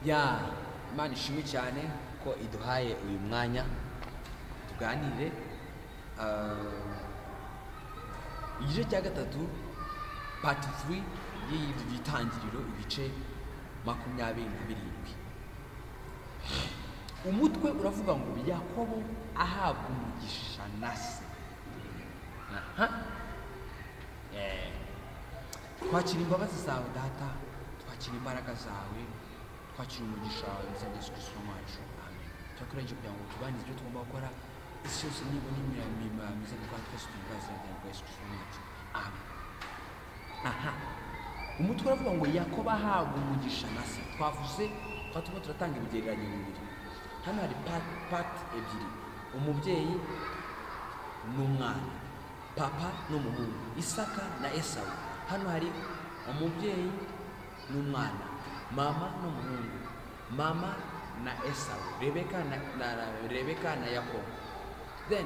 ya Imana ishimwe cyane ko iduhaye uyu mwanya tuganire. Igice cya gatatu part 3 y'Itangiriro ibice 27. Umutwe uravuga ngo Yakobo ahabwa umugisha na se. Twakira imbabazi zawe data, twakira imbaraga zawe, twakira umugisha wawe mu Yesu Kristo wacu. Amen. Twakoresheje kugira ngo tubanize ibyo tugomba gukora isi yose niba n'imirimo myiza gukora twese tubibaze mu Yesu Kristo wacu. Amen. Umutwe uravuga ngo Yakobo ahabwa umugisha na se. Twavuze twatuma turatanga ibigereranyo bibiri. Hano hari part ebyiri, umubyeyi n'umwana, papa n'umuhungu, Isaka na Esawu. Hano hari umubyeyi n'umwana, mama n'umuhungu, mama na Esawu, Rebeka na Yakobo. Then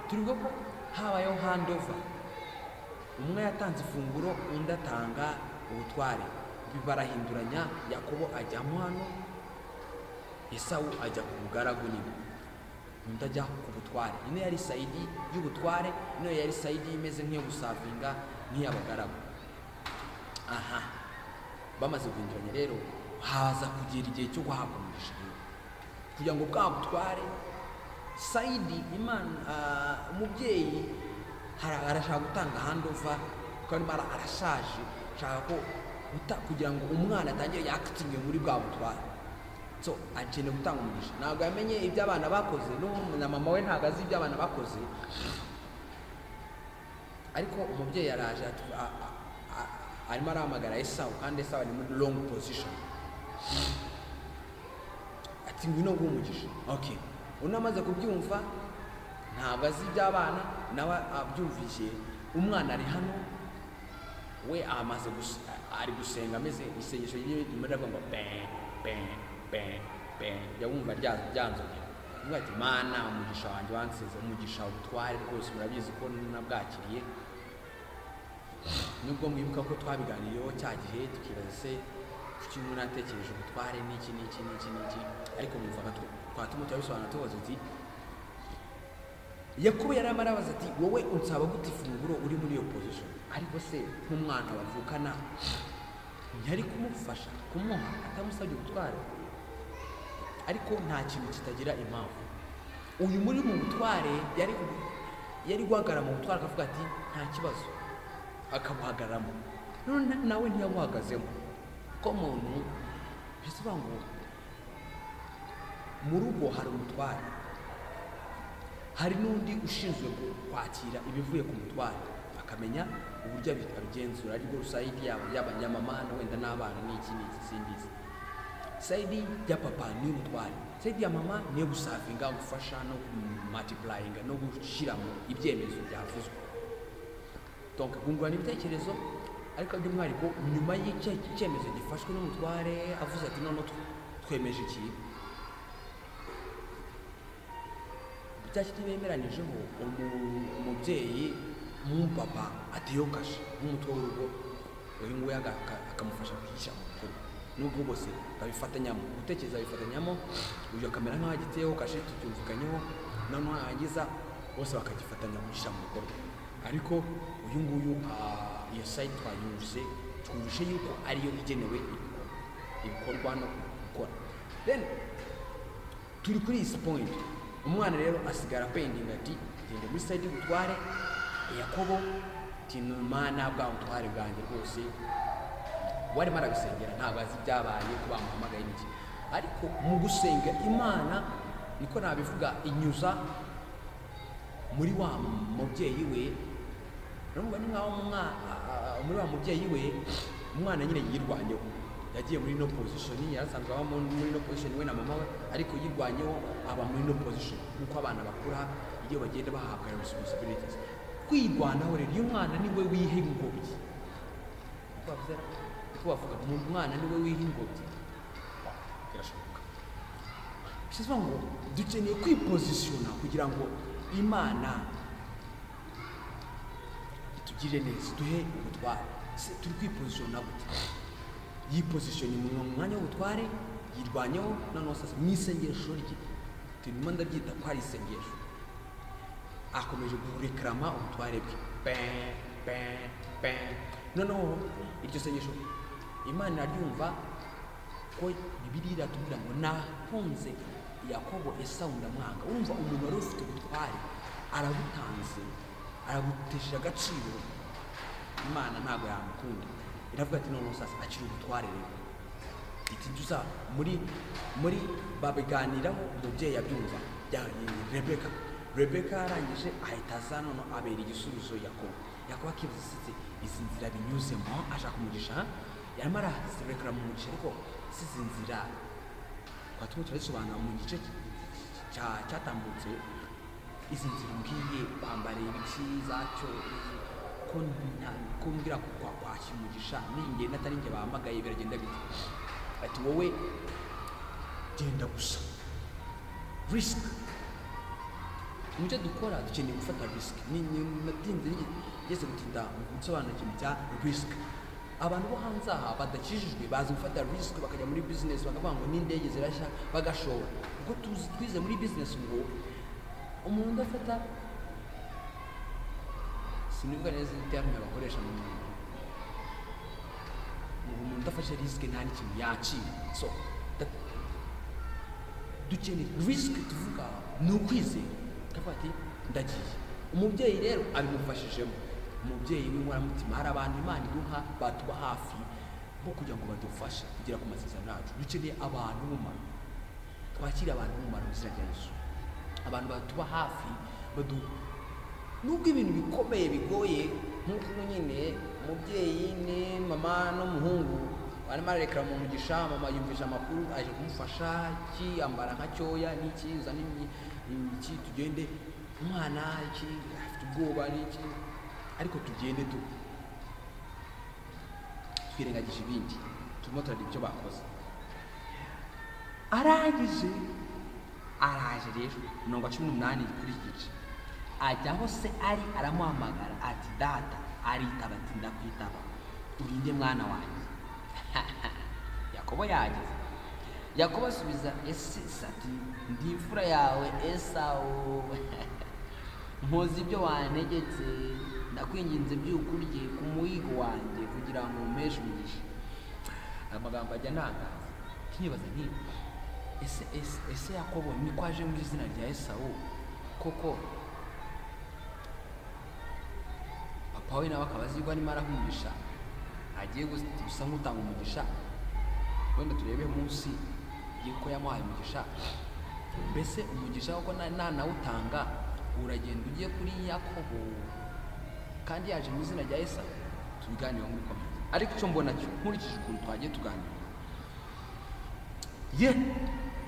turiho ko habayeho handover, umwe yatanze ifunguro undi atanga ubutware, barahinduranya. Yakobo ajyamo hano, Esawu ajya ku bugaragu nyine, undi ajya ku butware. Ino yari sayidi y'ubutware, ino yari sayidi imeze nk'iyo gusavinga nk'iy'abagaragu. Bamaze guhinduranya rero, haza kugera igihe cyo guhabwa umugisha kugira ngo bwa butware sayidi Imana, umubyeyi arashaka gutanga handover kuko arashaje, ashaka ko kugira ngo umwana atangire yakitinge muri bwa butware. So akeneye gutanga umugisha. Ntabwo yamenye ibyo abana bakoze, na mama we ntabwo azi ibyo abana bakoze, ariko umubyeyi araje arimo arahamagara Esawu, kandi Esawu ari muri long position. Ati ngwino nguhe umugisha. Okay, unamaze kubyumva, ntabwo azi iby'abana, nawe abyumvise. Umwana ari hano, we ari gusenga ameze isengesho rimwe ravuga ngo yawumva ryanzogera. Uvuga ati Mana, umugisha wanjye wansize, umugisha ubutware rwose murabizi ko nabwakiriye. Nubwo mwibuka ko twabiganiriyeho cya gihe tukibaza se kuki umuntu atekereje ubutware n'iki, ariko mwumvaga twatuma turabisobanura tubaza ati Yakobo yari amarabaza ati wowe unsaba gute ifunguro uri muri iyo position, ariko se nk'umwana bavukana ntiyari kumufasha kumuha atamusabye ubutware? Ariko nta kintu kitagira impamvu. Uyu muri mu butware yari guhagarara mu butware akavuga ati nta kibazo, akabuhagararamo. None nawe ntiyabuhagazemo ko muntu bisoba ngo mu rugo hari umutware, hari n'undi ushinzwe kwakira ibivuye ku mutware, akamenya uburyo abigenzura, ariko sayidi y'abanyamama wenda n'abana n'iki simbizi. Sayidi ya papa ni umutware, sayidi ya mama ni gusavinga, gufasha no multiplying no gushyira mu ibyemezo byavuzwe. Donc kungurana ibitekerezo, ariko by'umwihariko nyuma y'icyemezo gifashwe n'umutware avuze ati none twemeje iki, byakiti bemeranijeho. Umubyeyi papa atiyo kashe nk'umutwe w'urugo, uyu nguyu akamufasha kwishyira mu bikorwa. Nubwo bose babifatanyamo, gutekereza bifatanyamo, uyu akamera nk'aho agiteyeho kashe, tubyumvikanyeho, noneho yarangiza bose bakagifatanya gushyira mu bikorwa. Ariko uyu nguyu iyo sayidi twumvishe yuko ariyo igenewe ibikorwa no gukora. Then turi kuri iyi point, umwana rero asigara pending ati genda muri sayidi y'ubutware. Yakobo ati Mana, bwa butware bwanjye rwose warimo arabisengera, ntabwo azi ibyabaye ko bamuhamagaye n'iki, ariko mu gusenga Imana niko nabivuga inyuza muri wa mubyeyi we. Urumva ni nkaho muri wa mubyeyi we umwana nyine yirwanyeho, yagiye muri no position, yarasanzwe aba muri no position we na mama we, ariko yirwanyeho aba muri no position. Nkuko abana bakura iyo bagenda bahabwa responsibilities, kwirwanaho rero iyo umwana niwe wiha ingobyi, uko bavuga umwana niwe wiha ingobyi, birashoboka. Bivuze ngo dukeneye kwipositiona kugira ngo Imana itugire neza, duhe ubutware. Turi kwipositiona gute? Yipositiona mu mwanya w'ubutware, yirwanyeho noneho sasa mu isengesho rye turimo ndabyita ko ari isengesho akomeje gurekrama ubutware bwe noneho iryo sengesho Imana iraryumva ko Bibiliya iratubwira ngo nakunze Yakobo Esawu ndamwanga. Urumva umuntu wari ufite ubutware arabutanze arabutesha agaciro, Imana ntabwo yamukunda. Iravuga ati noneho sasa akiri ubutware rero iti tuza muri babiganiraho umubyeyi yabyumva Rebeka arangije ahita aza none abera igisubizo Yakobo akivuze izi nzira binyuzemo ashaka umugisha yarimo arazirekera mu mugisha ariko izi nzira twatumwe turazisobanura mu gice cyatambutse. Izi nzira ngiye bambare ibiki zacyo ko mbwira kwakira umugisha ninge natari nge bahamagaye biragenda bite. Ati wowe genda gusa risk. Mujye dukora dukeneye gufata risk. Natinze ngeze gutinda gusobanura ikintu cya risk. Abantu bo hanze aha badakijijwe bazi gufata risk bakajya muri business bakavuga ngo n'indege zirashya bagashora. Ubwo twize muri business ngo umuntu udafata sinivuga neza terme bakoresha mu umuntu udafashe risk nta n'ikintu yakira. So dukeneye risk tuvuga ni ukwizera kavuga ati ndagiye. Umubyeyi rero abimufashijemo, umubyeyi w'inkoramutima. Hari abantu Imana iduha batuba hafi bo kugira ngo badufashe kugera ku masezerano yacu. Dukeneye abantu b'umumaro, twakira abantu b'umumaro mu izina rya Yesu. Abantu batuba hafi nubwo ibintu bikomeye bigoye nk'uko nyine umubyeyi ni mama n'umuhungu arimo arerekera mu mugisha, mama yumvisha amakuru aje kumufasha iki ambara nka cyoya n'iki uzana iki tugende umwana iki afite ubwoba n'iki ariko tugende twirengagije ibindi turimo turareba ibyo bakoze. Araje rero 18 kuri iki gice ajyaho se ari aramuhamagara ati data, aritaba ati ndakwitaba urinde mwana wanjye. Yakobo yageze. Yakobo asubiza ese ati ndi imfura yawe Esawu mpoze ibyo wantegetse ndakwinginze by'ukurye ku muhigo wanjye kugira ngo umpeshe umugisha. Amagambo ajya ntangaza kinyibaza nti ese Yakobo ni kwaje mu izina rya Esawu koko papa we nawe akaba azigwa arimo arahumugisha agiye gusa nk'utanga umugisha. Wenda turebe munsi yuko yamuhaye umugisha. Mbese umugisha wako nawutanga uragenda ugiye kuri Yakobo kandi yaje mu izina rya Esawu. Tubiganireho muri komite. Ariko icyo mbona cyo nkurikije ukuntu twagiye tuganira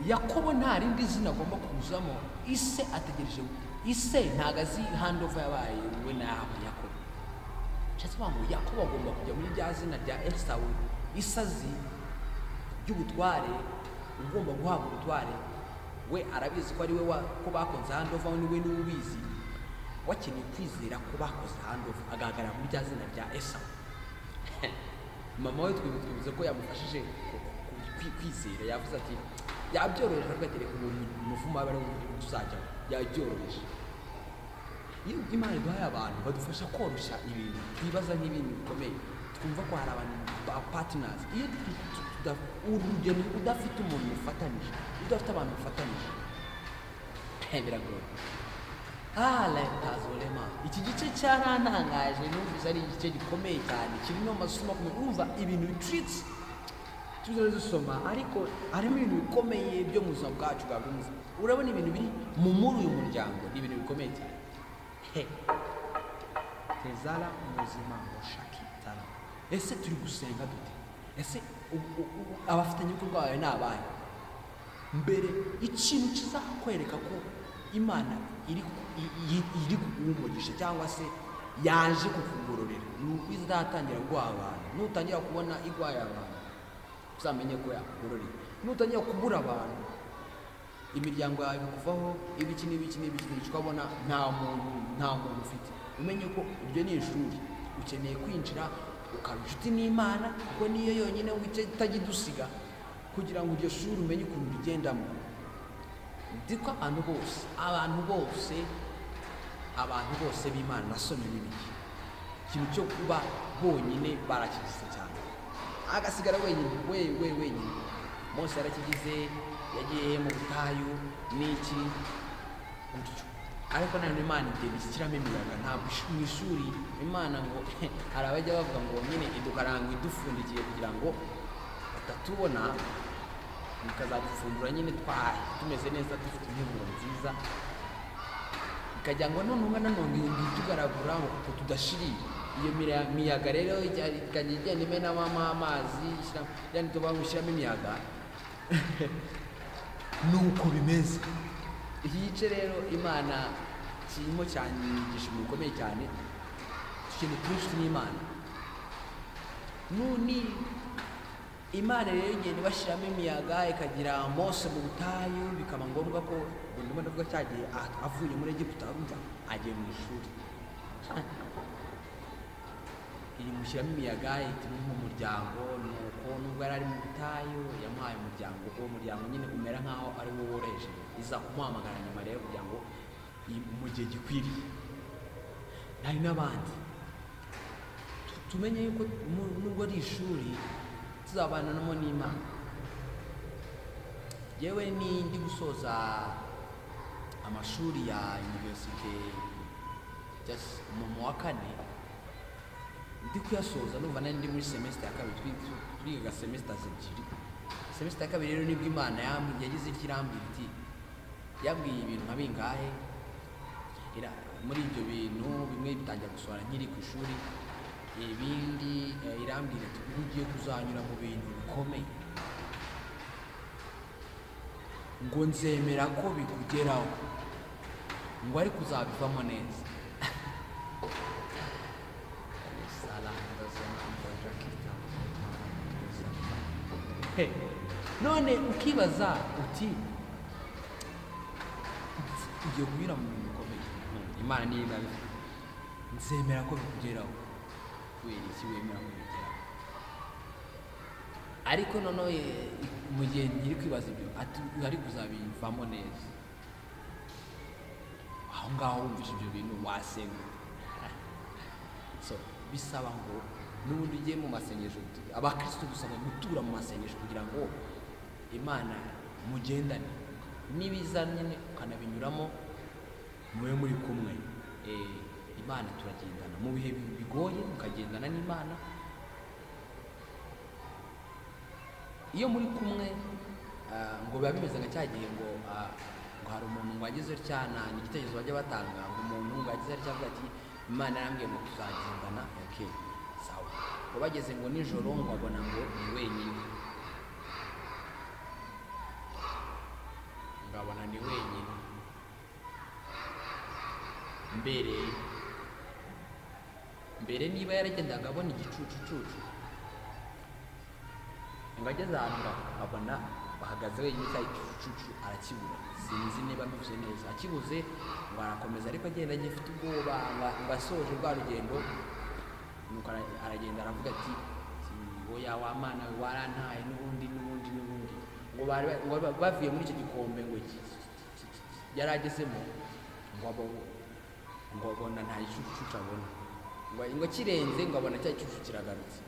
Yakobo nta rindi zina agomba kuzamo. Ise ategereje ise ntago azi handover yabaye we na Yakobo. Cyase bango Yakobo agomba kujya muri rya zina rya Esawu isazi ry'ubutware ugomba guhabwa ubutware. We arabizi ko ari we ko bakonze handover ni we n'ubizi wakeneye kwizera ko bakoze handover agahagarara muri rya zina rya Esawu. Mama we twibuze ko yamufashije kwizera. Yavuze ati yabyoroheje agatereka umuvumo abari tuzajya yabyoroheje. Iyo Imana iduhaye abantu badufasha koroshya ibintu twibaza nk'ibintu bikomeye twumva ko hari abantu partners. Iyo urugendo udafite umuntu ufatanije, udafite abantu ufatanije biragoye. Tazolema iki gice cyarantangaje numvise ari igice gikomeye cyane kirimo amasomo akomeye. Urumva ibintu bitwitse tuzoze dusoma ariko harimo ibintu bikomeye byo mu buzima bwacu bwa buri munsi. Urabona ibintu biri mu uyu muryango ni ibintu bikomeye cyane. Tezala ubuzima bushakitara. Ese turi gusenga dute? Ese abafitanye uko bwawe ni abahe? Mbere ikintu kizakwereka ko Imana iri kumugisha cyangwa se yaje kukugororera ni uko izatangira guha abantu. Nutangira kubona igwaye abantu uzamenye ko yakugororera. Nutangira kubura abantu imiryango yawe kuvaho ibiki ukabona nta muntu ufite, umenye ko iryo ni ishuri. Ukeneye kwinjira ukaba inshuti n'Imana kuko niyo yonyine wice itagidusiga. kugira ngo iryo shuri umenye ukuntu bigendamo. Nzi ko abantu bose b'Imana nasomye n'ibiki, ikintu cyo kuba bonyine barakigize cyane, agasigara wenyine. Mose yarakigize, yagiye mu butayu n'iki gutyo, ariko nanone Imana igenda ishyiramo imiyaga. Ntabwo mu ishuri Imana ngo hari abajya bavuga ngo nyine idukaranga idufundikiye kugira ngo batatubona, ikazadufungura nyine tumeze neza, dufite impumuro nziza, ikajya ngo none itugaragura ngo kuko tudashiriye. Iyo miyaga rero ikajya igenda imenamo amazi, yani tuba gushyiramo imiyaga. Nuko bimeze. Iki gice rero Imana kirimo cyane inyigisho bikomeye cyane, ikintu twinshi n'Imana. Nuni Imana rero igenda ibashyiramo imiyaga, ikagira Mose mu butayu, bikaba ngombwa ko ndimo ndavuga cyagiye avuye muri Egiputa arumva agiye mu ishuri. Iri mushyiramo imiyaga, ituma umuryango, nuko nubwo yari ari mu butayu yamuhaye umuryango. Uwo muryango nyine umera nkaho ari wo woroheje, iza kumuhamagara nyuma rero kugira ngo mu gihe gikwiriye. Hari n'abandi tumenye yuko nubwo ari ishuri tuzabananamo n'Imana. Yewe ndi gusoza amashuri ya universite mu wa 4, ndi kuyasoza numva nari ndi muri semester ya 2, twiga semester ebyiri. Semester ya 2 rero nibwo Imana yagize ikirambira iti, yabwiye ibintu nka bingahe muri ibyo bintu, bimwe bitangira gusohora nkiri ku ishuri, ibindi irambwira ati ugiye kuzanyura mu bintu bikomeye, ngo nzemera ko bikugeraho, ngo ariko uzabivamo neza. None ukibaza uti ugiye kunyura mu bintu bikomeye, Imana niyo ibabivuga, nzemera ko bikugeraho. Kubera iki wemera ko bikugeraho? Ariko noneho mu gihe nyiri kwibaza ibyo ati ariko uzabivamo neza, aho ngaho wumvise ibyo bintu wasenga. So bisaba ngo n'ubundi ugiye mu masengesho, abakristo dusabwa gutura mu masengesho kugira ngo Imana mugendane, nibiza nyine ukanabinyuramo mube muri kumwe. Imana turagendana mu bihe bigoye, mukagendana n'Imana. Iyo muri kumwe ngo biba bimeze nka cya gihe ngo hari umuntu ngo agize cyana, ni igitekerezo bajya batanga ngo umuntu ngo agize cyangwa ati Imana yarambwiye ngo tuzagendana. Okay, sawa. Ngo bageze ngo nijoro ngo abona ngo ni wenyine, ngabona ni wenyine. Mbere niba yaragendaga abona igicucucucu, ngo ageze ahantu abona bahagaze wenyine, cya gicucucu arakibura. Sinzi niba bivuze neza, akibuze ngo arakomeza, ariko agenda agifite ubwoba ngo asoje rwa rugendo. Nuko aragenda aravuga ati oya wa Mana we warantaye n'ubundi. Ngo bavuye muri icyo gikombe ngo yari agezemo, ngo abona nta gicucucu abona, ngo kirenze ngo abona cya gicucucu kiragarutse.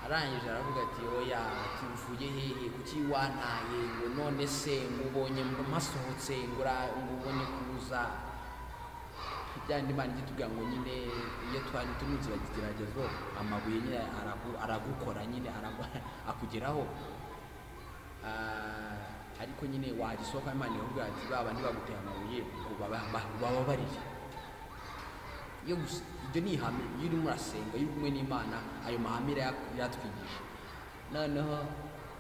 Arangije aravuga ati oya, ati uvuye hehe, kuki wantaye? Ngo none se ngo ubonye mpasohotse, ngo ubonye kuza. Byandi Imana igitubwira ngo nyine iyo twari turi mu kigeragezo, amabuye nyine aragukora nyine akugeraho, ariko nyine wagisohoka. Imana ivuga ati baba ntibaguteye amabuye ngo bababarire. Ibyo ni ihame. Iyo urimo urasenga, iyo uri kumwe n'Imana, ayo mahame iratwigisha. Noneho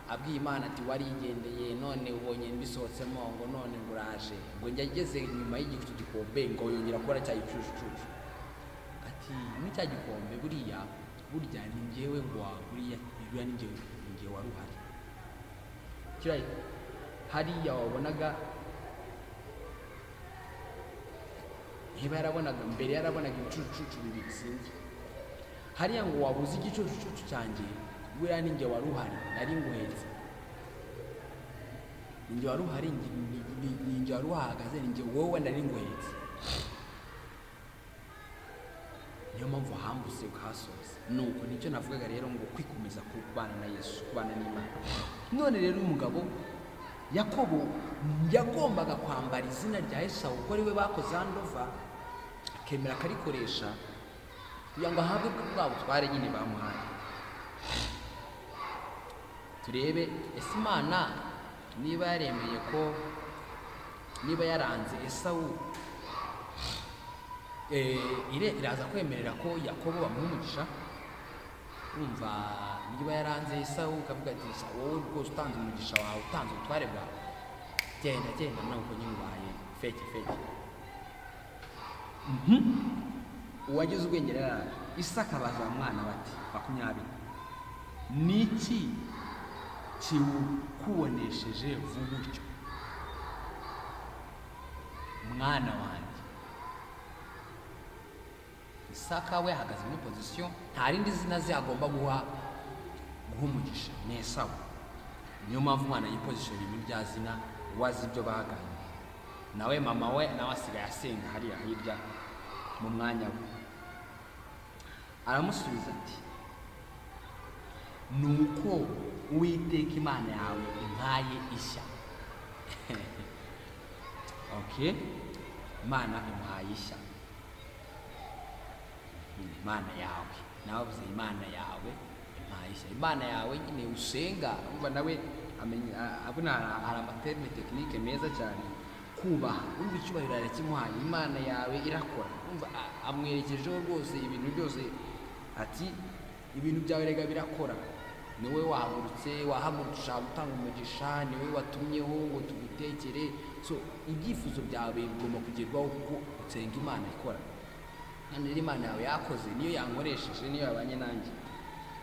abwiye Imana ati warigendeye, none ubonye mbisohotsemo, ngo none ngo uraje, ngo njya ageze nyuma y'icyo gikombe ngo yongera kubona cya gicucucucu. Ati n'icya gikombe burya ni njyewe, ngo buriya ni njyewe wari uhari. Kirayi hariya wabonaga, niba yarabonaga mbere, yarabonaga ibicucucucu bibiri sinzi. Hariya ngo wabuze igicucucucu cyanjye, buriya ninjye wari uhari nari nguhetse, ninjye wari uhari, ninjye wari uhahagaze, ninjye wowe nari nguhetse. Niyo mpamvu hambutse ukahasoza. Nuko nicyo navugaga rero, ngo kwikomeza kubana na Yesu, kubana n'Imana. None rero umugabo Yakobo yagombaga kwambara izina rya Esawu kuko ari we bakoze handova, akemera akarikoresha kugira ngo ahabwe bwa butware nyine bamuhaye. Turebe ese Imana niba yaremeye ko, niba yaranze Esawu, iraza kwemerera ko Yakobo bamuha umugisha. Umva, niba yaranze Esawu ukavuga ati wowe rwose utanze umugisha wawe, utanze ubutware bwawe, genda ntabwo nyine ubaye feke. Uwagize ubwenge rero araje. Isaka abaza mwana bati 20, niki kiwukubonesheje vuba utyo mwana wanjye? Isaka we ahagaze muri pozisiyo, nta rindi zina ze agomba guha umugisha, ni Esawu. Niyo mpamvu umwana yipozisiyo ibintu bya zina, wazi ibyo baganye. Nawe mama we nawe asigaye asenga hariya hirya mu mwanya we. Aramusubiza ati, nuko Uwiteka Imana yawe impaye ishya. Okay, Imana impaye ishya. Imana yawe, navuze Imana yawe impaye ishya. Imana yawe nyine usenga, umva nawe abona hari amaterme tekinike meza cyane. Kubaha, umva icyubahiro arakimuhaye. Imana yawe irakora, umva amwerekejeho rwose ibintu byose, ati ibintu byawe rega birakora. Niwe wahagurutse gutanga umugisha, niwe watumyeho ngo tugutekere. So ibyifuzo byawe bigomba kugerwaho kuko usenga Imana ikora. Kandi rero Imana yawe yakoze, niyo yankoresheje, niyo yabanye nanjye.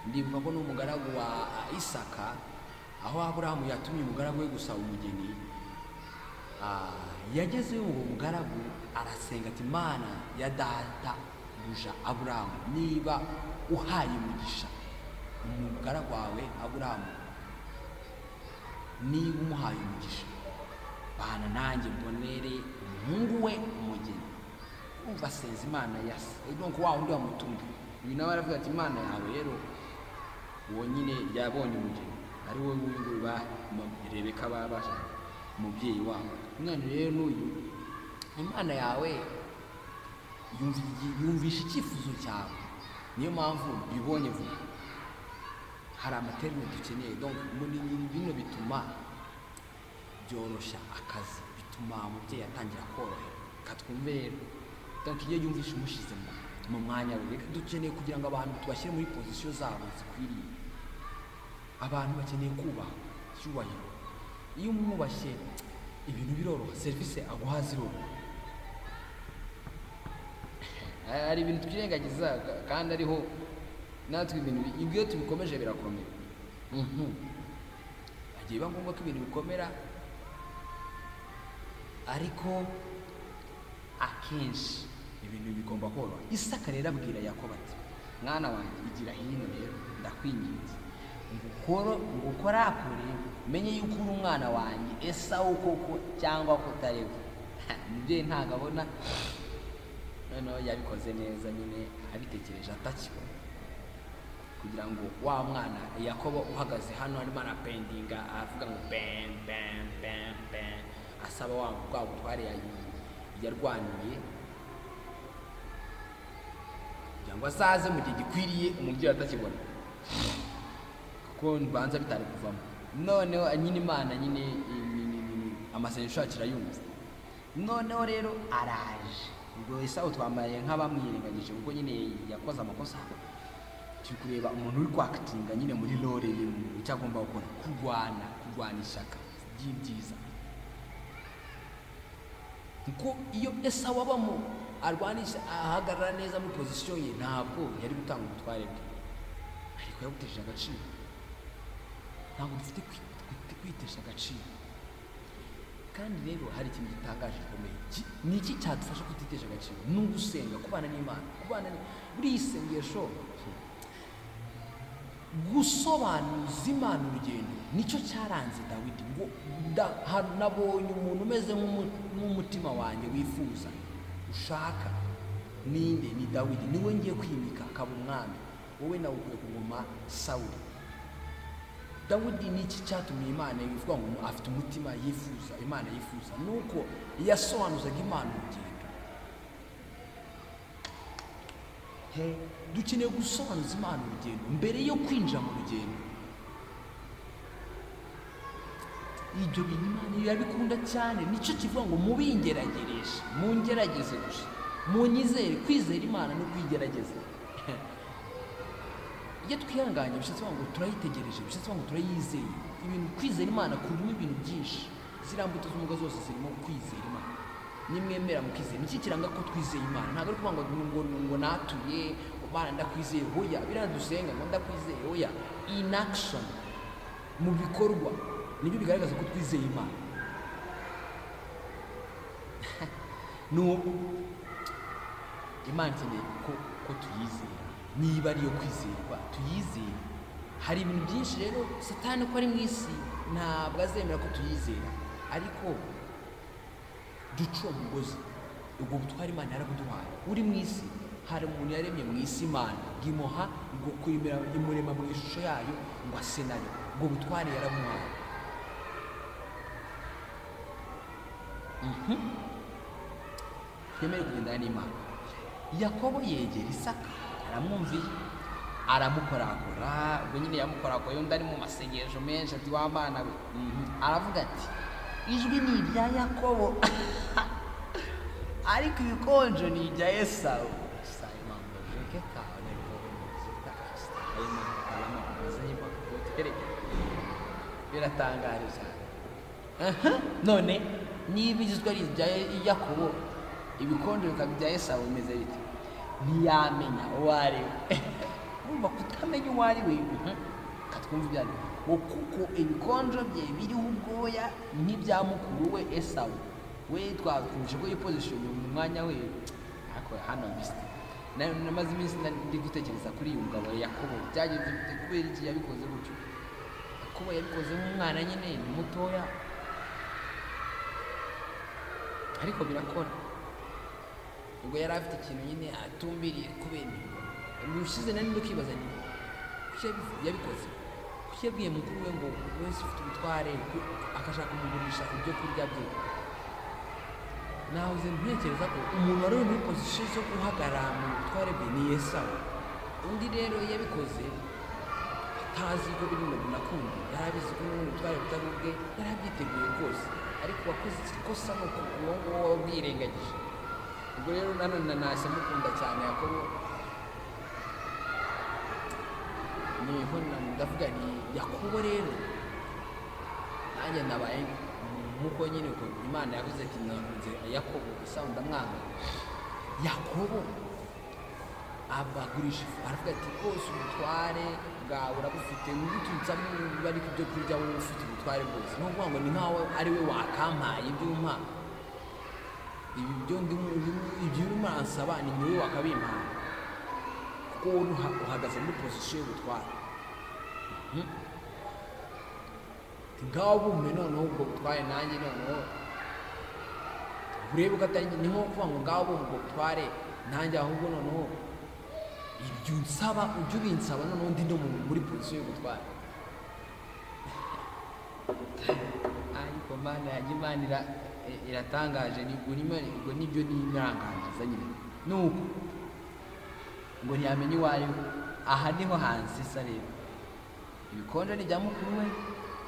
Ndibuka ko n'umugaragu wa Isaka, aho Aburahamu yatumye umugaragu we gusaba umugeni, yagezeyo uwo mugaragu arasenga ati, Imana ya data buja Aburahamu, niba uhaye umugisha umugaragu wawe Aburahamu, niba umuhaye umugisha, bana nanjye mbonere umuhungu we umugeni. Umva asenze Imana yase, donc wa wundi wamutumye. Uyu nawe aravuga ati, Imana yawe rero uwo nyine yabonye umugeni, ari wowe nguyu ba Rebeka babashaka umubyeyi wabo. None rero n'uyu Imana yawe yumvisha icyifuzo cyawe, niyo mpamvu bibonye vuba. Hari amaterme dukeneye, donc muri bino bituma byoroshya akazi, bituma umubyeyi atangira korohera. Katwumve rero, donc iyo yumvisha umushize mu mwanya we, dukeneye kugira ngo abantu tubashyire muri pozisiyo zabo zikwiriye. Abantu bakeneye kubaha, cyubahiro. Iyo umwubashye ibintu biroroha, serivisi aguha ziroroha. Hari ibintu twirengagiza kandi ariho natwe ibintu ibyo tubikomeje birakomera. Agiye biba ngombwa ko ibintu bikomera, ariko akenshi ibintu bigomba koroha. Isaka rero abwira Yakobo ati, mwana wanjye igira hino rero, ndakwinginze ngukorakore menye yuko uri umwana wanjye Esawu koko cyangwa ko utari we. Umubyeyi ntabwo abona, noneho yabikoze neza nyine abitekereje atakibona, kugira ngo wa mwana Yakobo uhagaze hano arimo arapendinga avuga ngo bam bam bam bam, asaba wa bwa butware yarwaniye kugira ngo azaze mu gihe gikwiriye umubyeyi atakibona, kuko nbanza bitari kuvamo. Noneho nyine Imana nyine amasengesho yacu irayumva. Noneho rero araje, ubwo Esawu twambaye nk'abamwirengagije kuko nyine yakoze amakosa. Turi kureba umuntu uri kwakitinga nyine muri role ye, icyo agomba gukora, kurwana ishyaka ry'ibyiza. Kuko iyo Esawu abamo arwanisha, ahagarara neza muri pozisiyo ye, ntabwo yari gutanga ubutware bwe, ariko yabuteje agaciro. Ntabwo dufite kwitesha agaciro. Kandi rero hari ikintu gitangaje gikomeye. Ni iki cyadufasha kutitesha agaciro? Ni ugusenga, kubana n'Imana, buriya isengesho gusobanuza Imana urugendo nicyo cyaranze Dawidi ngo nabonye umuntu umeze nk'umutima wanjye wifuza ushaka ninde ni Dawidi niwe ngiye kwimika akaba umwami wowe nawe ukwiye kuguma Sawuli. Dawidi ni iki cyatumye Imana ivuga ngo afite umutima yifuza Imana yifuza nuko yasobanuzaga Imana urugendo. Dukeneye gusobanuza Imana urugendo mbere yo kwinjira mu rugendo. Ibyo bintu Imana irabikunda cyane, nicyo kivuga ngo mubingeragereshe, mungerageze gusa, munyizere. Kwizera Imana no kwigerageza. Iyo twihanganye bishatse ngo turayitegereje, bishatse ngo turayizeye. Ibintu kwizera Imana kurimo ibintu byinshi. Ziriya mbuto z'umuga zose zirimo kwizera Imana. Nimwemera mukizera, niki kiranga ko twizeye Imana? Ntabwo ari kuvuga ngo natuye Imana ndakwizeye, hoya biradusenga ngo ndakwizeye, hoya in action, mu bikorwa nibyo bigaragaza ko twizeye Imana. Nuko Imana ikeneye ko tuyizera, niba ariyo kwizerwa tuyizere. Hari ibintu byinshi rero Satani ko ari mu isi ntabwo azemera ko tuyizera, ariko duca umugozi. Ubwo butware Imana yarabuduhaye. Uri mu isi, hari umuntu yaremye mu isi Imana imuha imurema mu ishusho yayo ngo ase nayo. Ubwo butware yaramuhaye. Twemere kugendana n'Imana. Yakobo yegera Isaka aramwumviye, aramukorakora. Ubwo nyine yamukorakora undi ari mu masengesho menshi ati wa Mana we. Aravuga ati ijwi ni irya Yakobo ariko ibikonjo ni irya Esawu. Biratangaje cyane. None niba ijwi ari irya Yakobo, ibikonjo bikaba ibya Esawu, bimeze bite? Ntiyamenya uwo ari we. Urumva kutamenya uwo ari we, katwumva ibyo ari we, kuko ibikonjo bye biriho ubwoya nk'ibya mukuru we Esawu. We twakunje ko yipozishoni mu mwanya we, ariko hano mbese namaze iminsi ndi gutekereza kuri uyu mugabo Yakobo. Byagenze kubera iki yabikoze gutyo? Yakobo yabikoze nk'umwana nyine ni mutoya, ariko birakora. Ubwo yari afite ikintu nyine atumbiriye kubera ubushize nari ndo kwibaza ni kuki yabikoze. Kuki yabwiye mukuru we ngo wese ufite ubutware akashaka kumugurisha ibyo kurya bye? Nahoze ntekereza ko umuntu wari muri position zo guhagarara mu butware bwe ni Esawu. Undi rero yabikoze atazi ko biri mu nakundi, yarabizi ko n'ubundi butware butari ubwe, yarabyiteguye rwose, ariko wakoze ikosa nuko uwo nguwo wabwirengagije. Ubwo rero nanone nase mukunda cyane Yakobo. Niho ndavuga ni Yakobo rero nanjye nabaye nkuko nyine ko Imana yavuze ati nakunze Yakobo, Esawu ndamwanga. Yakobo abagurisha ifu, aravuga ati rwose ubutware bwawe urabufite, n'ubututsamo bari kubyo kurya wowe ufite ubutware bwose. Ni ukuvuga ngo ni nkawe ari we wakampaye ibyo umpa, ibi byo ibyo urimo ansaba ni wowe wakabimpaye, kuko wowe uhagaze muri position y'ubutware. Ngaho bume noneho ubwo butware nanjye noneho urebe ko atari ni nko kuvuga ngo ngaho bume ubwo butware nanjye, ahubwo noneho ibyo unsaba ujye ubinsaba noneho ndi no muri position y'ubutware. Ariko Mana yanjye, Imana iratangaje. Ubwo nibyo n'imyangaza nyine, nuko ngo ntiyamenye uwo ari we. Aha niho hansi isa rero, ibikonjo ni bya mukuru we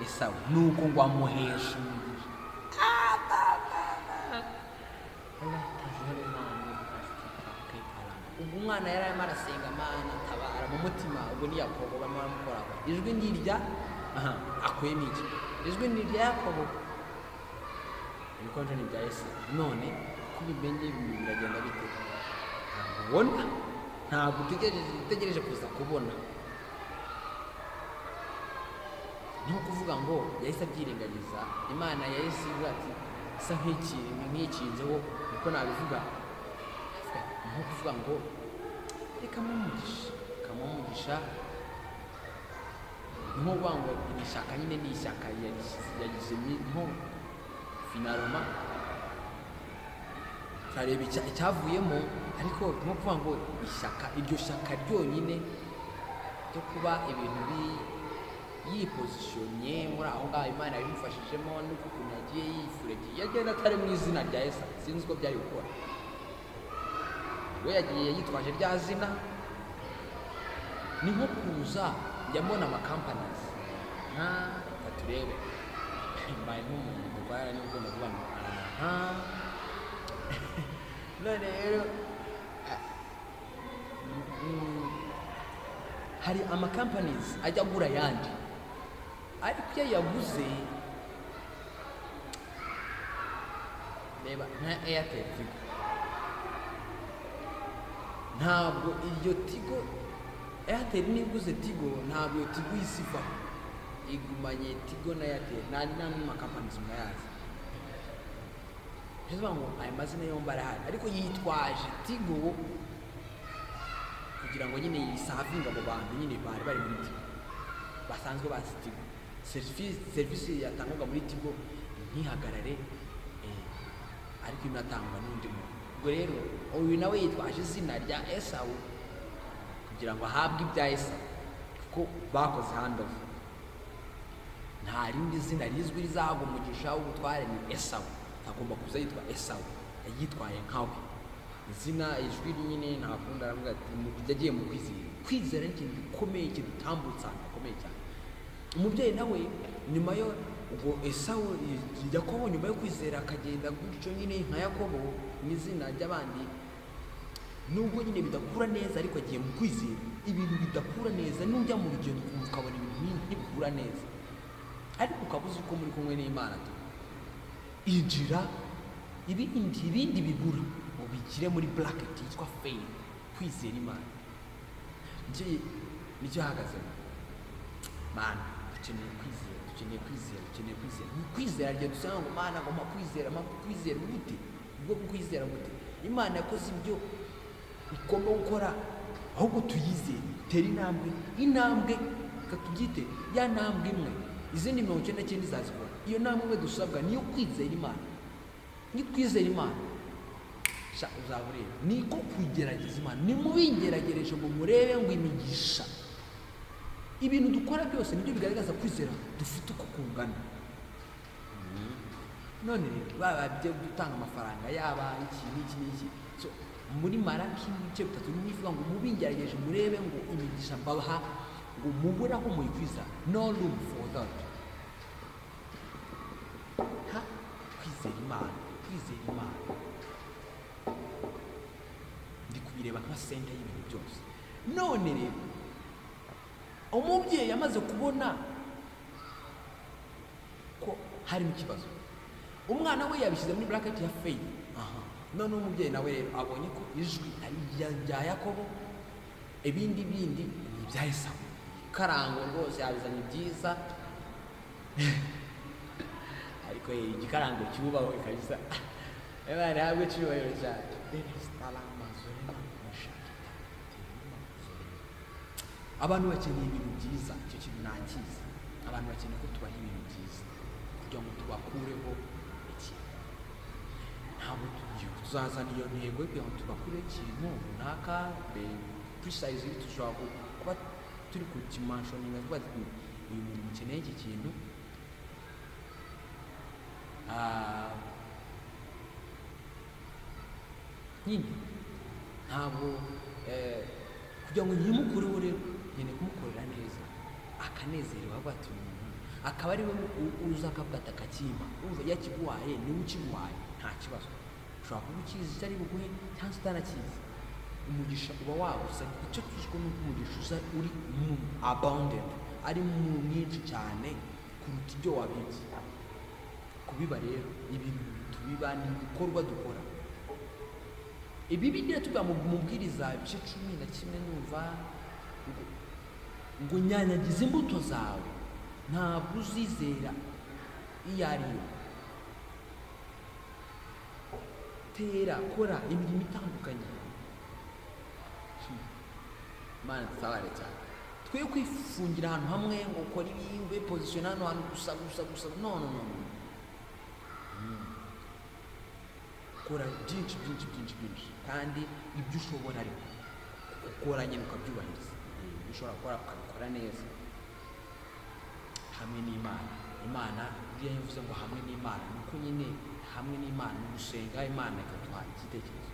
Esawu, nuko ngo amuhesha umugisha. Ubwo umwana yari arimo arasenga, Mana tabara mu mutima. Ubwo ni Yakobo barimo baramukora, ijwi ni irya akuyemo iki? Ijwi ni irya Yakobo, ibikonjo ni ibya Esawu. None kubimenye ibintu biragenda bite? Ntabwo ubona, ntabwo utegereje kuza kubona. Ni ukuvuga ngo yahise abyirengagiza. Imana yahise ivuga ati isa nk'ikinzeho, niko nabivuga. Ni ukuvuga ngo reka mumugisha nko kuvuga ngo iri shyaka nyine ni ishyaka yagize nko finaroma turareba icyavuyemo, ariko nko kuvuga ngo ishyaka, iryo shyaka ryonyine ryo kuba ibintu yipozisiyonye muri aho ngaho Imana yabimufashijemo n'ukuntu yagiye yifuregiye, yagenda atari mu izina rya Yesu, sinzi uko byari gukora. We yagiye yitwaje rya zina, ni nko kuza njya mbona amakampanizi nka reka turebe mbaye nk'umuntu dukora n'ubwo ndavuga ngo none rero hari amakampanizi ajya agura ayandi, ariko iyo yaguze reba nka Airtel Tigo, ntabwo iryo Tigo Airtel niguze Tigo ntabwo iyo Tigo isiva, igumanye Tigo na Airtel nta makampanizi mwayazi. Bivuga ngo aya mazina yombi arahari, ariko yitwaje Tigo kugira ngo nyine yisavinga abo bantu nyine bari muri Tigo basanzwe bazi Tigo, serivisi yatangwaga muri Tigo ntihagarare, ariko inatangwa n'undi muntu. Ubwo rero uyu nawe yitwaje izina rya Esawu kugira ngo ahabwe ibya Esawu, kuko bakoze handover. Nta rindi zina rizwi rizahabwa umugisha w'ubutware ni Esawu, agomba kuza yitwa Esawu, yitwaye nkawe. Izina ijwi nyine ntakunda, aravuga ati yagiye mu kwizera. Kwizera ni ikintu gikomeye, ikintu gitambutsa gikomeye cyane. Umubyeyi nawe nyuma yo ubwo Esawu, Yakobo nyuma yo kwizera akagenda gutyo nyine nka Yakobo mu izina ry'abandi, nubwo nyine bidakura neza, ariko agiye mu kwizera. Ibintu bidakura neza, nujya mu rugendo ukabona ibintu ntibikura neza, ariko ukabuze uko muri kumwe n'Imana, injira ibindi bibura ubigire muri bracket yitwa faith, kwizera Imana. Nicyo hahagazemo Mana, dukeneye kwizera. Kwizera ryo dusanga ngo Mana ngomba kwizera gute? Ubwo kwizera gute? Imana yakoze ibyo igomba gukora, ahubwo tuyizere, tera intambwe katubyite ya ntambwe imwe, izindi 99 zazikora. Iyo ntambwe imwe dusabwa niyo kwizera Imana. Ni kwizera Imana uzabureba, niko kugerageza Imana. Ni mubingeragereje ngo murebe ngo imigisha, ibintu dukora byose nibyo bigaragaza kwizera dufite uko kungana. None baba byo gutanga amafaranga yaba iki. So muri Maraki ibice 3 nivuga ngo mubingerageje murebe ngo imigisha mbaha, ngo mubura aho muyikwiza. No room for that. Kwizera Imana ndi kubireba nka senta y'ibintu byose. None rero umubyeyi yamaze kubona ko harimo ikibazo, umwana we yabishyize muri bracket ya faith. None umubyeyi nawe rero abonye ko ijwi ari rya Yakobo, ibindi ni ibya Esawu. Karango rwose yabizanye byiza, ariko igikarango cyubaho kabisa. Ebana ntabwo cyubahiro cyane. Abantu bakeneye ibintu byiza, icyo kintu nakiza. Abantu bakeneye ko tubaha ibintu byiza kugira ngo tubakureho ikintu. Ntabwo tuzazana iyo ntego kugira ngo tubakure ikintu runaka precise, dushobora kuba turi ku kimanshoninga kuba uyu muntu mukeneye iki kintu, nyine ntabwo kugira ngo nyimukureho rero nyine kumukorera neza akanezerewa, avuga ati umuntu akaba ari we uza akavuga ati akakimpa, urumva yakiguhaye niwe ukiguhaye, nta kibazo. Ushobora kuba ukizi icyo ari buguhe cyangwa utanakizi, umugisha uba wabuze. Icyo tuziko ni uko umugisha uza uri abundant, ari mwinshi cyane kuruta ibyo wabibye. Kubiba rero ibintu tubiba ni ibikorwa dukora. Ibi bigira tuba mu Bwiriza ibice 11 numva ngo nyanyagize imbuto zawe, ntabwo uzizera iyo ari yo. Tera, kora imirimo itandukanye. Mana tusabare cyane, twe kwifungira ahantu hamwe ngo ukora ibi position hano hantu gusa no kora byinshi kandi ibyo ushobora ariko ukora nyine ukabyubahiriza, ushobora gukora ukabikora neza hamwe n'Imana buriya yavuze ngo hamwe n'Imana nuko nyine hamwe n'Imana gusenga Imana ikaduha igitekerezo.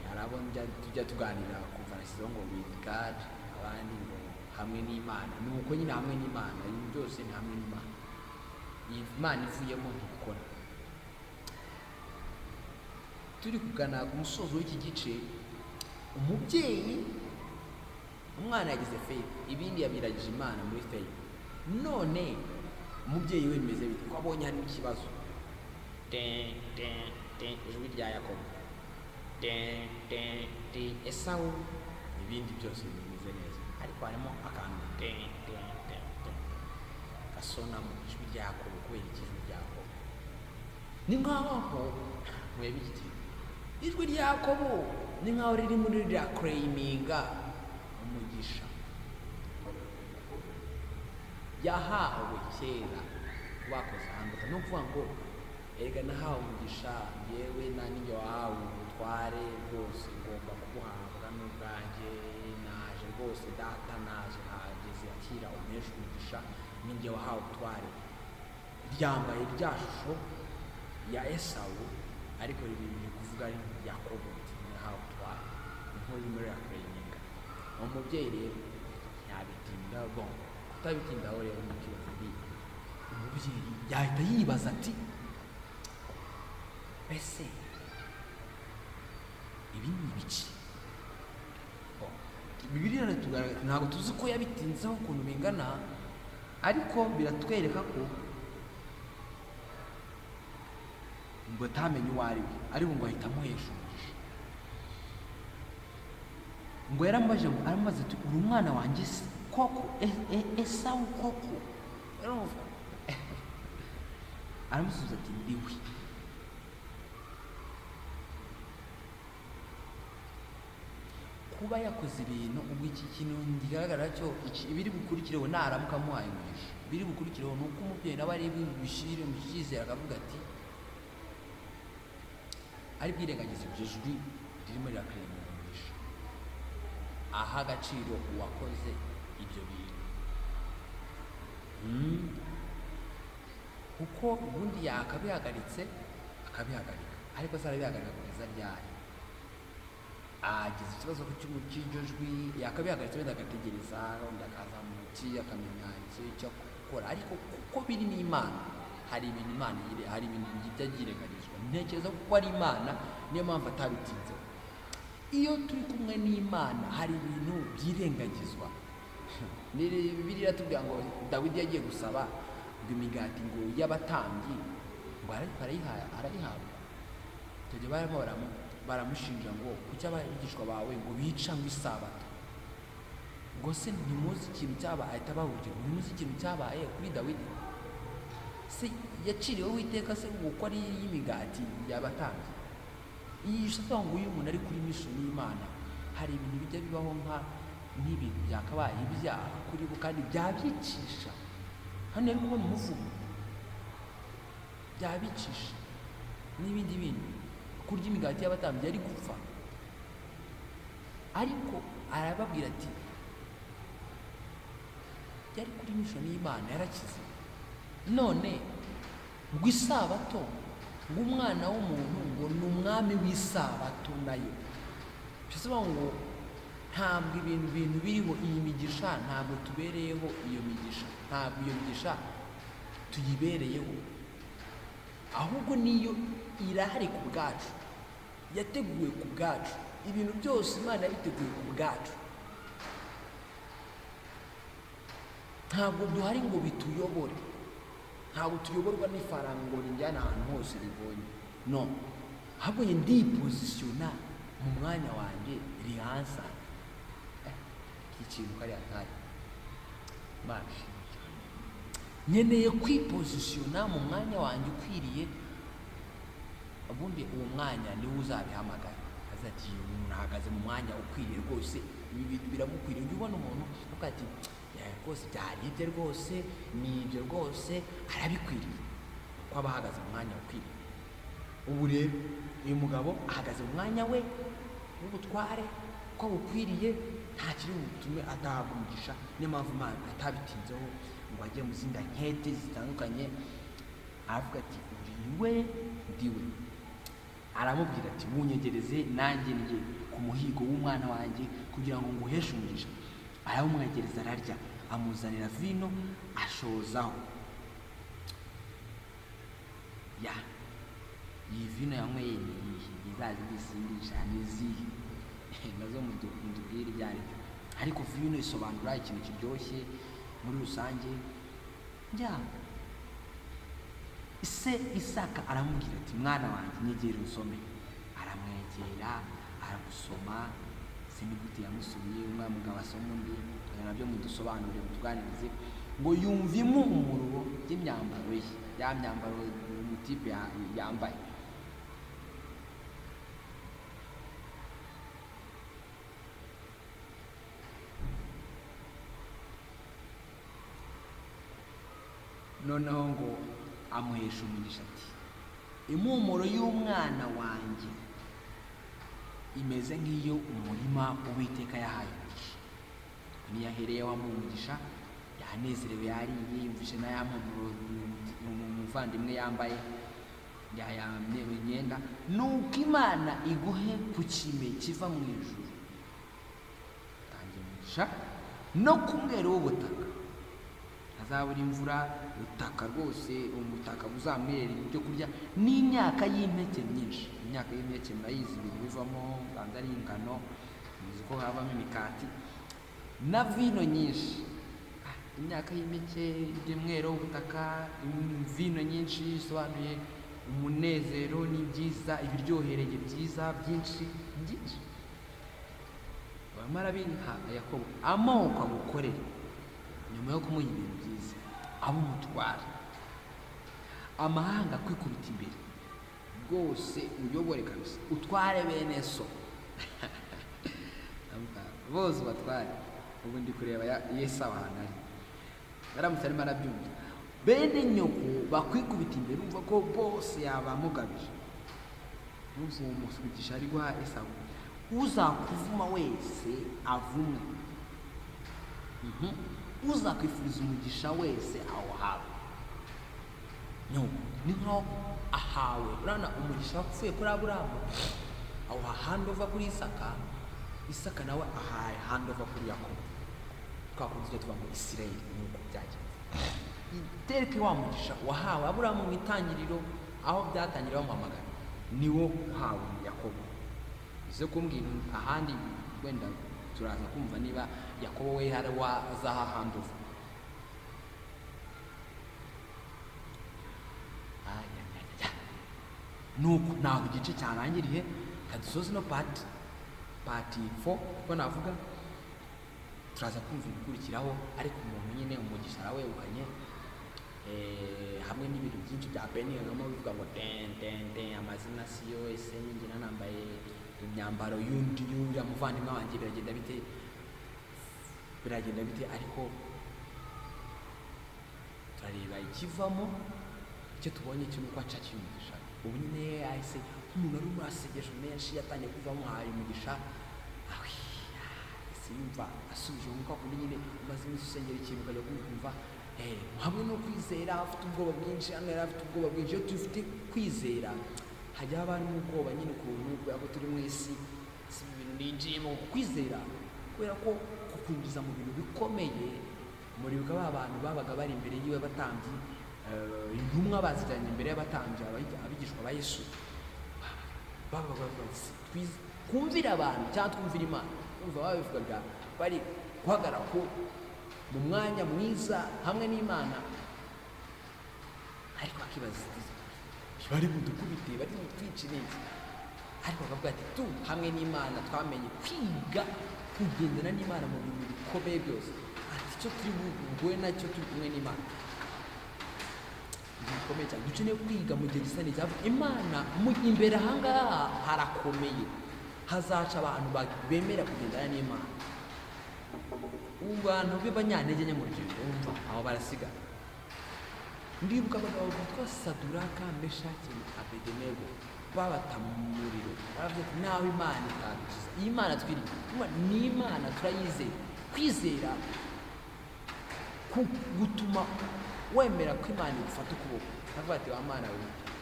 Hari abo tujya tuganira kuvanasizo ngo LGod, abandi ngo hamwe n'Imana, nuko nyine hamwe n'Imana, ibintu byose ni hamwe n'Imana. Imana ivuyemo ntibikora. Turi kugana ku musozo w'iki gice, umubyeyi umwana yagize faith, ibindi yabiragije Imana muri faith. None umubyeyi we bimeze bite? Ko abonye hari ikibazo, ijwi rya Yakobo, Esawu, ibindi byose bimeze neza, ariko harimo akantu gasona mu ijwi rya Yakobo. Kubera ijwi rya Yakobo ni nkaho mwebe igiti, ijwi rya Yakobo ni nkaho riri muri rya claiminga umugisha yahawe kera bakoze ahantu, no kuvuga ngo erega nahawe umugisha yewe nanjye wahawe ubutware rwose ngomba kubuhabwa n'ubwanjye, naje rwose data naje hageze akira umpesha umugisha, ninjye wahawe ubutware. Ryambaye rya shusho ya Esawu, ariko riri kuvuga ari Yakobo yahawe ubutware, inkuru iri muri yakurenyinga. Umubyeyi rero ntabitinda, kutabitindaho rero mu kibazo umubyeyi yahita yibaza ati ese ibi ni ibiki? Bibiliya iratugaragaza, ntabwo tuzi ko yabitinzeho ukuntu bingana, ariko biratwereka ko ngo atamenye uwo ari we, ariko ngo ahita amuhesha umugisha. Ngo aramubaza ati uri umwana wanjye se koko? Esawu koko? Aramusubiza ati ndiwe. Kuba yakoze ibintu, ubwo iki kintu kigaragara cyo ibiri bukurikireho naramuka amuhaye umugisha, ibiri bukurikireho ni uko umubyeyi nawe ari bushyire mu cyizere akavuga ati ari bwirengagiza iryo jwi ririmo rirakurengera umugisha, aha agaciro uwakoze ibyo bintu. Kuko ubundi yakabihagaritse akabihagarika, ariko se arabihagarika kugeza ryari? Agize ikibazo cy'iryo jwi, yakabihagaritse wenda agategereza, wenda akaza mu muti akamenya icyo gukora, ariko kuko biri n'Imana, hari ibintu Imana hari ibintu bijya byirengagizwa. Ntekereza ko ari Imana, niyo mpamvu atabitinze. Iyo turi kumwe n'Imana hari ibintu byirengagizwa. Bibiliya iratubwira ngo Dawidi yagiye gusaba ngo imigati ngo y'abatambyi ngo arayihabwa. Icyo gihe barimo baramushinja ngo kuki abigishwa bawe ngo bica ngo isabato, ngo se ntimuzi ikintu cyabaye? Ahita abahurira, ntimuzi ikintu cyabaye kuri Dawidi se yaciriweho Uwiteka se ngo uko ari y'imigati y'abatambyi? Iyi shusho ngo uyu muntu ari kuri mission y'Imana, hari ibintu bijya bibaho nk'ibintu byakabaye ibyaha kuri bo kandi byabicisha. Hano yari kubona umuvumo, byabicisha n'ibindi bintu. Kurya imigati y'abatambyi yari gupfa, ariko arababwira ati yari kuri mission y'Imana, yarakize. None ngo isabato, ngo umwana w'umuntu ngo ni umwami w'isabato nayo. Bisobanura ngo ntabwo ibintu biriho iyi migisha ntabwo tubereyeho iyo migisha, ntabwo iyo migisha tuyibereyeho, ahubwo niyo irahari ku bwacu, yateguwe ku bwacu. Ibintu byose Imana yabiteguye ku bwacu, ntabwo duhari ngo bituyobore, ntabwo tuyoborwa n'ifaranga ngo rijyane ahantu hose ribonye, no, ahubwo ndipozisiyona mu mwanya wanjye rihansa. Ikintu kari atari baje, nkeneye kwipozisiyona mu mwanya wanjye ukwiriye, ubundi uwo mwanya niwo uzabihamagara. Azati umuntu ahagaze mu mwanya ukwiriye rwose ibi bintu biramukwiriye. Ujya ubona umuntu avuga ati rwose byari ibye rwose, ni ibyo rwose arabikwiriye, ko aba ahagaze mu mwanya ukwiriye. Ubu rero uyu mugabo ahagaze mu mwanya we w'ubutware ko bukwiriye, nta kiri butume adahabwa umugisha. Niyo mpamvu Imana atabitinzeho ngo ajye mu zindi nkete zitandukanye, aravuga ati uriwe ndiwe. Aramubwira ati munyegereze nanjye njye ku muhigo w'umwana wanjye kugira ngo nguheshe umugisha. Aramumwegereza, ararya, amuzanira vino ashozaho. Iyi vino yanyweye ni iyihe? Izazi zisindisha n'izihe? Nazo mudubwire ibyo ari byo. Ariko vino isobanura ikintu kiryoshye muri rusange. Ise Isaka aramubwira ati mwana wanjye nyegera usome. Aramwegera aramusoma. Sinigute yamusubiye, umwana mugabo asoma undi, nabyo mudusobanurire mutuganirize, ngo yumve impumuro y'imyambaro ye, ya myambaro umutipe yambaye. Noneho ngo amuhesha umugisha ati impumuro y'umwana wanjye imeze nk'iyo umurima Uwiteka yahaye umugisha. Niyahereye wamuha umugisha, yanezerewe, yariye, yumvise na ya mpumuro umuvandimwe yambaye, yayamyewe imyenda. Nuko Imana iguhe ku kime kiva mu ijuru, tangira umugisha no ku mwero w'ubutaka, hazabura imvura, ubutaka rwose umutaka buzamwerera ibyo kurya, n'imyaka y'impeke myinshi. Imyaka y'impeke murayizi, ibintu bivamo ganza ari ingano, muzi ko havamo imikati, na vino nyinshi. Imyaka y'impeke, iby'umwero w'ubutaka, vino nyinshi isobanuye umunezero n'ibyiza, ibiryohereye byiza byinshi byinshi. Bamara binha Yakobo amoko agukorere nyuma yo kumuha ibintu byiza, abumutwara amahanga kwikubita imbere, rwose uyobore kabisa, utware bene so. Bose batware. Ubu ndi kureba Yesu ahantu ari, aramutse arimo arabyumva. Bene nyoko bakwikubita imbere, umva ko bose yabamugabije. Uzi uwo musubigisha ari guha Esawu, uzakuvuma wese avumwe, uzakwifuriza umugisha wese awuhawe. Ni nko ahawe. Urabona umugisha wapfuye kuri Aburahamu awuha handova kuri Isaka, Isaka nawe ahaye handova kuri Yakobo. Twakunze tuvuga ngo Isirayeli, nuko byagenze. Itereke wa mugisha wahawe Aburahamu mu Itangiriro, aho byatangira bamuhamagara, niwo uhawe Yakobo. Ize kumbwira ahandi wenda turaza kumva niba Yakobo we hari wazaha handova. Nuko naho igice cyarangiriye, kadusoze no part 4 ko navuga, turaza kumva ibikurikiraho. Ariko umuntu nyine umugisha arawegukanye, hamwe n'ibintu byinshi bya beningamo bivuga ngo den amazina si yose, nyine nambaye imyambaro y'undi y'uriya muvandimwe wanjye, biragenda bite. Ariko turareba ikivamo, icyo tubonye cyo nuko acakiye umugisha. Ubu nyine yahise nk'umuntu ari muri asegesho menshi, yatangiye kuvamo haye umugisha, ese yumva asubije umwuka kundi nyine umaze iminsi usengera ikintu ukajya kumva hamwe no kwizera, afite ubwoba bwinshi. Hano yari afite ubwoba bwinshi. Iyo dufite kwizera hajya haba harimo ubwoba nyine ukuntu, kubera ko turi mu isi, si ibintu ninjiyemo. Kwizera kubera ko kukwinjiza mu bintu bikomeye. Muribuka ba bantu babaga bari imbere yiwe batambyi, intumwa bazijyanye imbere y'abatambyi, abigishwa ba Yesu, babaga kumvira abantu cyangwa twumvira Imana. Umva babivugaga bari guhagarara ko mu mwanya mwiza hamwe n'Imana, ariko akibaza bari budukubite, bari butwice neza. Ariko bakavuga ati tu hamwe n'Imana twamenye kwiga kugendana n'Imana mu bintu bikomeye byose. Ati icyo turi buguhe nacyo turi kumwe n'Imana, bikomeye cyane. Dukeneye kwiga mu gihe gisa neza. Imana imbere ahangaha harakomeye, hazaca abantu bemera kugendana n'Imana. abantu b'abanyantege nke mu rugendo wumva abo barasigara. Ndibuka abagabo bitwa Saduraka, Meshaki na Abedenego babata mu muriro, baravuga ati nawe Imana itadukiza. Iyi Mana twiringiye ni Imana turayizeye. Kwizera gutuma wemera ko Imana igufata ukuboko, avuga ati wa Mana we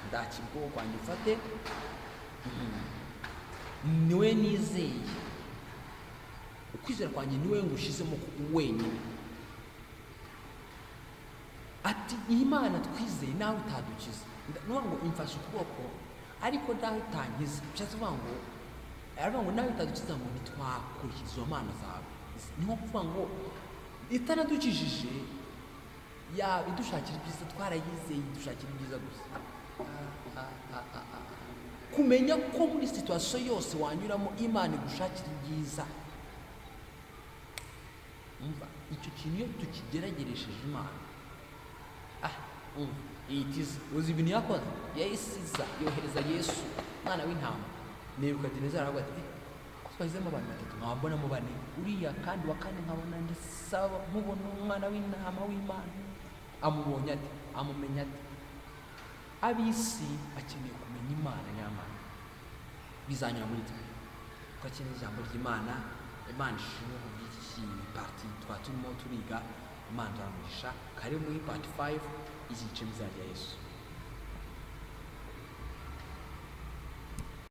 ndakira ukuboko kwanjye ufate, niwe nizeye, ukwizera kwanjye niwe ngushizemo wenyine. Ati iyi Mana twizeye nawe itadukiza, nuvuga ngo imfashe ukuboko ariko nawe itankiza. Bishatse kuvuga ngo aravuga ngo nawe itadukiza ngo ntitwakurikiza izo mana zawe. Ni nko kuvuga ngo itanadukijije idushakira ibyiza, twarayizeye idushakira ibyiza gusa. Kumenya ko muri situasiyo yose wanyuramo Imana igushakira ibyiza, umva icyo kintu iyo tukigerageresheje Imana, uzi ibintu yakoze, yayisiza yohereza Yesu mwana w'intama. Nebukadinezari aravuga ati twahizemo abantu batatu nkabonamo bane, uriya kandi wa kane nkabona ndasaba nkubona umwana w'intama w'Imana. Amubonye ati, amumenya ati. Ab'isi bakeneye kumenya Imana nyamana, bizanyura muri twe twakeneye ijambo ry'Imana. Imana ishimwe ku bw'iki parti turimo turiga. Imana turamugisha. Kari muri part 5 izice bizarya Yesu.